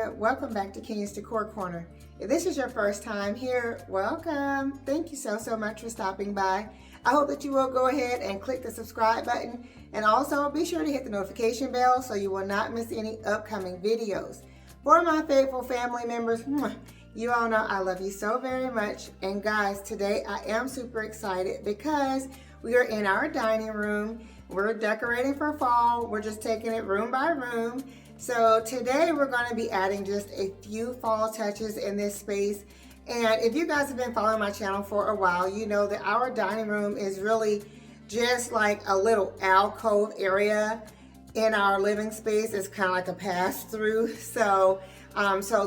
Kenya. Welcome back to Kenya's Decor Corner. If this is your first time here, welcome. Thank you so much for stopping by. I hope that you will go ahead and click the subscribe button, and also be sure to hit the notification bell so you will not miss any upcoming videos. For my faithful family members, you all know I love you so very much. And guys, today I am super excited because we are in our dining room. We're decorating for fall. We're just taking it room by room. So today we're going to be adding just a few fall touches in this space. And if you guys have been following my channel for a while, you know that our dining room is really just like a little alcove area in our living space. It's kind of like a pass through. So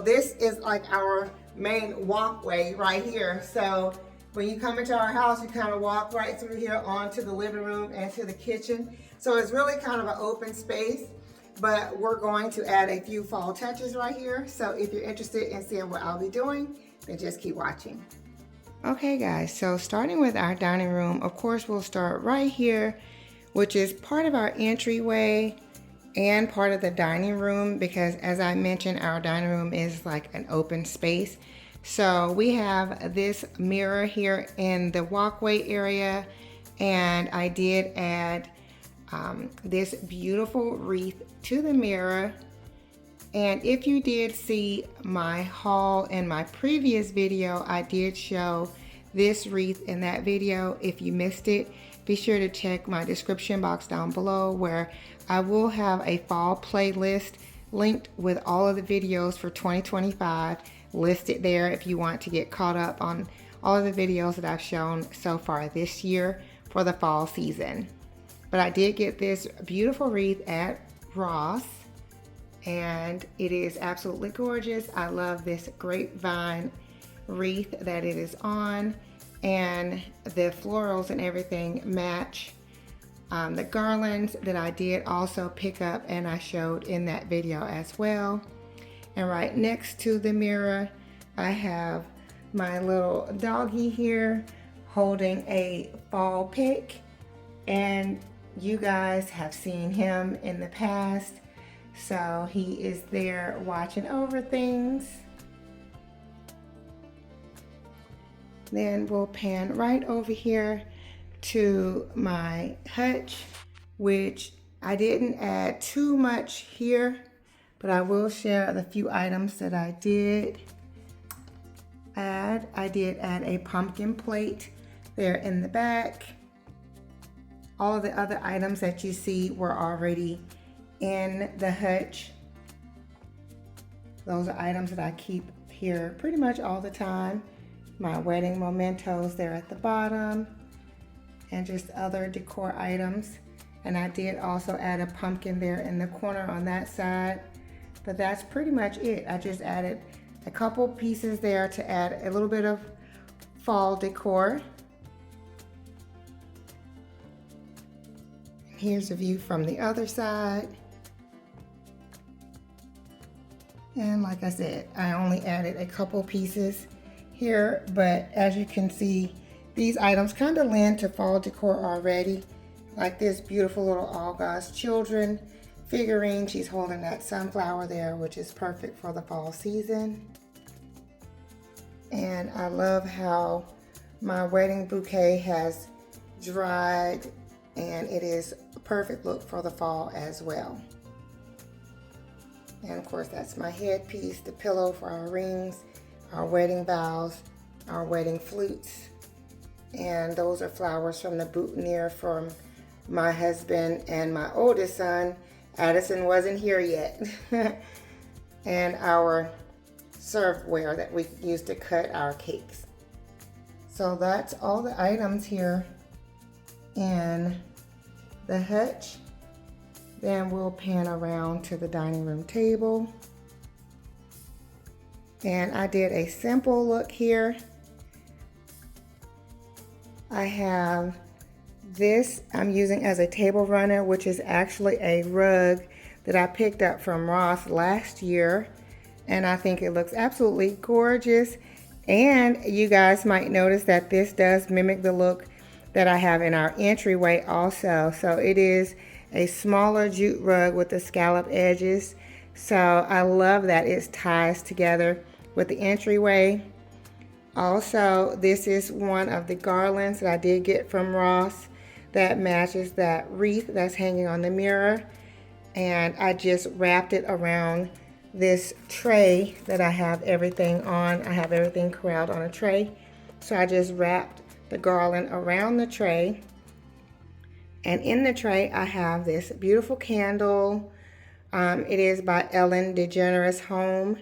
this is like our main walkway right here. So when you come into our house, you kind of walk right through here onto the living room and to the kitchen. So it's really kind of an open space, but we're going to add a few fall touches right here. So if you're interested in seeing what I'll be doing, then just keep watching. Okay guys, so starting with our dining room, of course we'll start right here, which is part of our entryway and part of the dining room, because as I mentioned, our dining room is like an open space. So we have this mirror here in the walkway area, and I did add this beautiful wreath to the mirror. And if you did see my haul in my previous video, I did show this wreath in that video. If you missed it, be sure to check my description box down below, where I will have a fall playlist linked with all of the videos for 2025 listed there if you want to get caught up on all of the videos that I've shown so far this year for the fall season. But I did get this beautiful wreath at Ross, and it is absolutely gorgeous. I love this grapevine wreath that it is on, and the florals and everything match the garlands that I did also pick up and I showed in that video as well. And right next to the mirror, I have my little doggy here holding a fall pick, and you guys have seen him in the past. So he is there watching over things. Then we'll pan right over here to my hutch, which I didn't add too much here, but I will share the few items that I did add. I did add a pumpkin plate there in the back. All of the other items that you see were already in the hutch. Those are items that I keep here pretty much all the time. My wedding mementos there at the bottom, and just other decor items. And I did also add a pumpkin there in the corner on that side. But that's pretty much it. I just added a couple pieces there to add a little bit of fall decor. Here's a view from the other side. And like I said, I only added a couple pieces here, but as you can see, these items kind of lend to fall decor already. Like this beautiful little All God's Children figurine. She's holding that sunflower there, which is perfect for the fall season. And I love how my wedding bouquet has dried, and it is a perfect look for the fall as well. And of course, that's my headpiece, the pillow for our rings, our wedding vows, our wedding flutes. And those are flowers from the boutonniere from my husband and my oldest son. Addison wasn't here yet. And our serveware that we use to cut our cakes. So that's all the items here in the hutch. Then we'll pan around to the dining room table. And I did a simple look here. I have this I'm using as a table runner, which is actually a rug that I picked up from Ross last year. And I think it looks absolutely gorgeous. And you guys might notice that this does mimic the look that I have in our entryway also. So it is a smaller jute rug with the scallop edges. So I love that it ties together with the entryway. Also, this is one of the garlands that I did get from Ross that matches that wreath that's hanging on the mirror. And I just wrapped it around this tray that I have everything on. I have everything corralled on a tray. So I just wrapped the garland around the tray. And in the tray, I have this beautiful candle. It is by Ellen DeGeneres Home.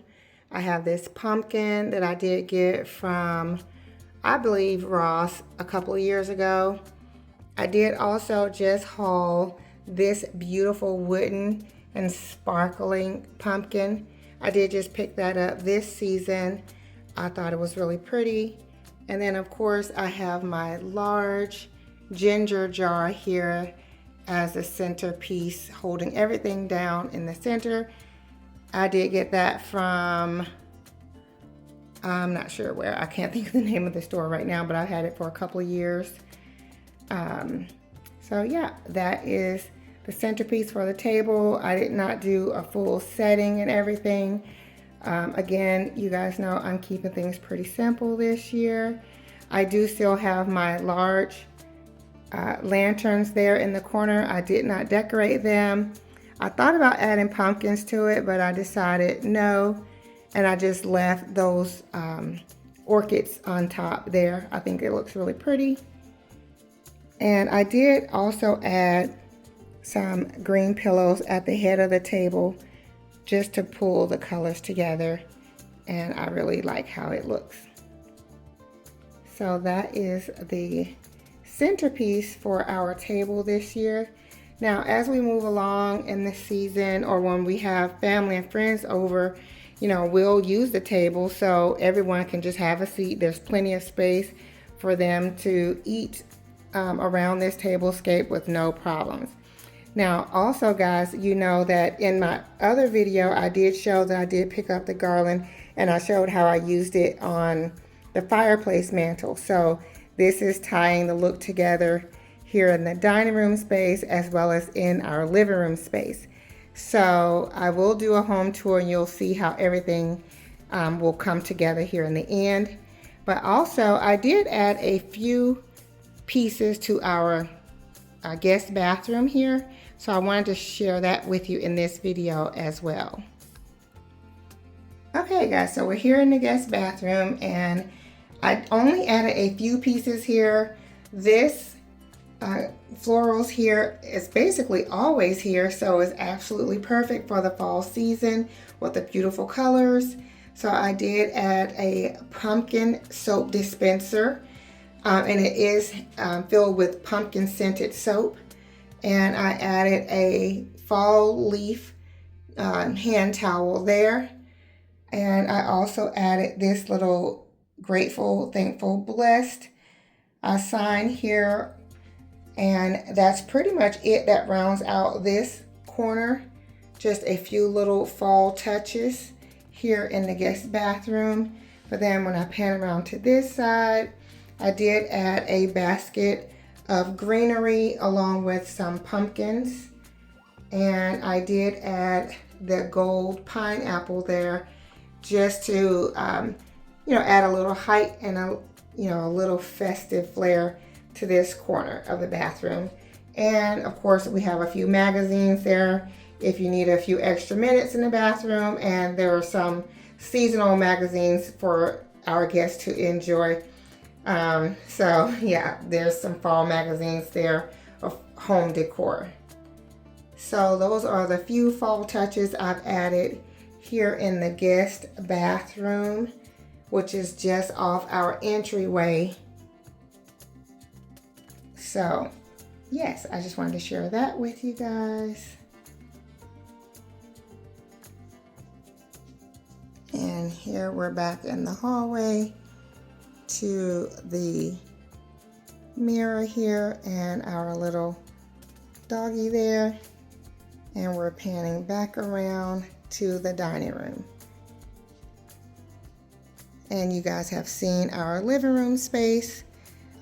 I have this pumpkin that I did get from, I believe, Ross a couple of years ago. I did also just haul this beautiful wooden and sparkling pumpkin. I did just pick that up this season. I thought it was really pretty. And then of course I have my large ginger jar here as a centerpiece, holding everything down in the center. I did get that from, I'm not sure where, I can't think of the name of the store right now, but I've had it for a couple of years. So yeah, that is the centerpiece for the table. I did not do a full setting and everything. Again, you guys know I'm keeping things pretty simple this year. I do still have my large lanterns there in the corner. I did not decorate them. I thought about adding pumpkins to it, but I decided no, and I just left those orchids on top there. I think it looks really pretty. And I did also add some green pillows at the head of the table just to pull the colors together, and I really like how it looks. So that is the centerpiece for our table this year. Now, as we move along in the season, or when we have family and friends over, you know, we'll use the table so everyone can just have a seat. There's plenty of space for them to eat around this tablescape with no problems. Now, also guys, you know that in my other video, I did show that I did pick up the garland, and I showed how I used it on the fireplace mantle. So this is tying the look together here in the dining room space as well as in our living room space. So I will do a home tour and you'll see how everything will come together here in the end. But also I did add a few pieces to our guest bathroom here. So I wanted to share that with you in this video as well. Okay guys, so we're here in the guest bathroom and I only added a few pieces here. This florals here is basically always here, so it's absolutely perfect for the fall season with the beautiful colors. So I did add a pumpkin soap dispenser, and it is filled with pumpkin scented soap. And I added a fall leaf hand towel there. And I also added this little grateful, thankful, blessed sign here. And that's pretty much it that rounds out this corner. Just a few little fall touches here in the guest bathroom. But then when I pan around to this side, I did add a basket of greenery along with some pumpkins. And I did add the gold pineapple there just to, add a little height and a little festive flair to this corner of the bathroom. And of course we have a few magazines there if you need a few extra minutes in the bathroom, and there are some seasonal magazines for our guests to enjoy. So yeah, there's some fall magazines there of home decor. So those are the few fall touches I've added here in the guest bathroom, which is just off our entryway. So yes, I just wanted to share that with you guys. And here we're back in the hallway to the mirror here and our little doggy there. And we're panning back around to the dining room. And you guys have seen our living room space.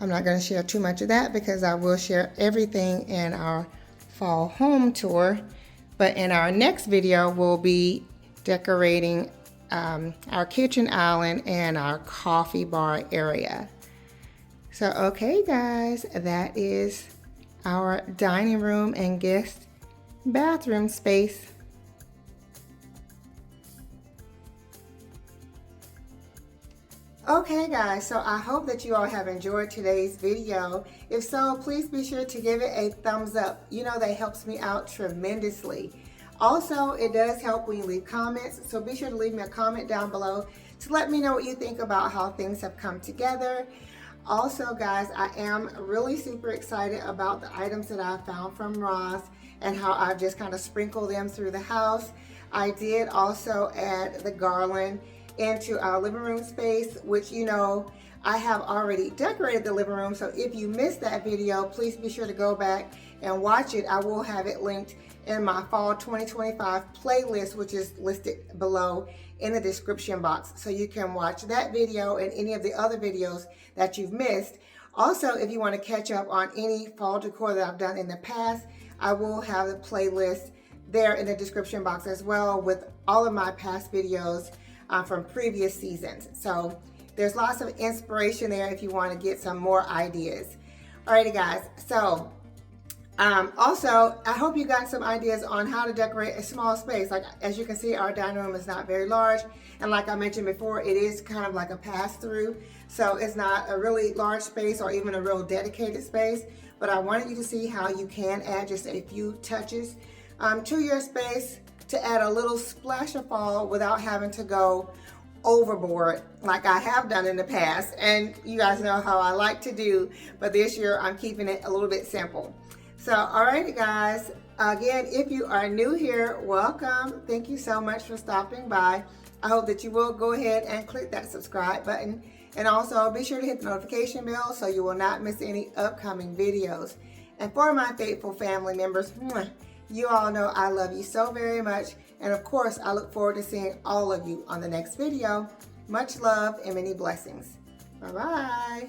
I'm not going to share too much of that because I will share everything in our fall home tour. But in our next video, we'll be decorating our kitchen island and our coffee bar area. So okay guys, that is our dining room and guest bathroom space. Okay guys, so I hope that you all have enjoyed today's video. If so, please be sure to give it a thumbs up. You know that helps me out tremendously. Also, it does help when you leave comments, so be sure to leave me a comment down below to let me know what you think about how things have come together. Also guys, I am really super excited about the items that I found from Ross and how I've just kind of sprinkled them through the house. I did also add the garland into our living room space, which you know I have already decorated the living room, so if you missed that video, please be sure to go back and watch it. I will have it linked in my fall 2025 playlist, which is listed below in the description box, so you can watch that video and any of the other videos that you've missed. Also, if you want to catch up on any fall decor that I've done in the past, I will have the playlist there in the description box as well with all of my past videos from previous seasons. So there's lots of inspiration there if you want to get some more ideas. Alrighty guys, so also I hope you got some ideas on how to decorate a small space. Like as you can see, our dining room is not very large, and like I mentioned before, it is kind of like a pass-through, so it's not a really large space or even a real dedicated space, but I wanted you to see how you can add just a few touches to your space to add a little splash of fall without having to go overboard like I have done in the past. And you guys know how I like to do, but this year I'm keeping it a little bit simple. So alrighty guys, again, if you are new here, welcome. Thank you so much for stopping by. I hope that you will go ahead and click that subscribe button, and also be sure to hit the notification bell so you will not miss any upcoming videos. And for my faithful family members, you all know I love you so very much, and of course I look forward to seeing all of you on the next video. Much love and many blessings. Bye bye.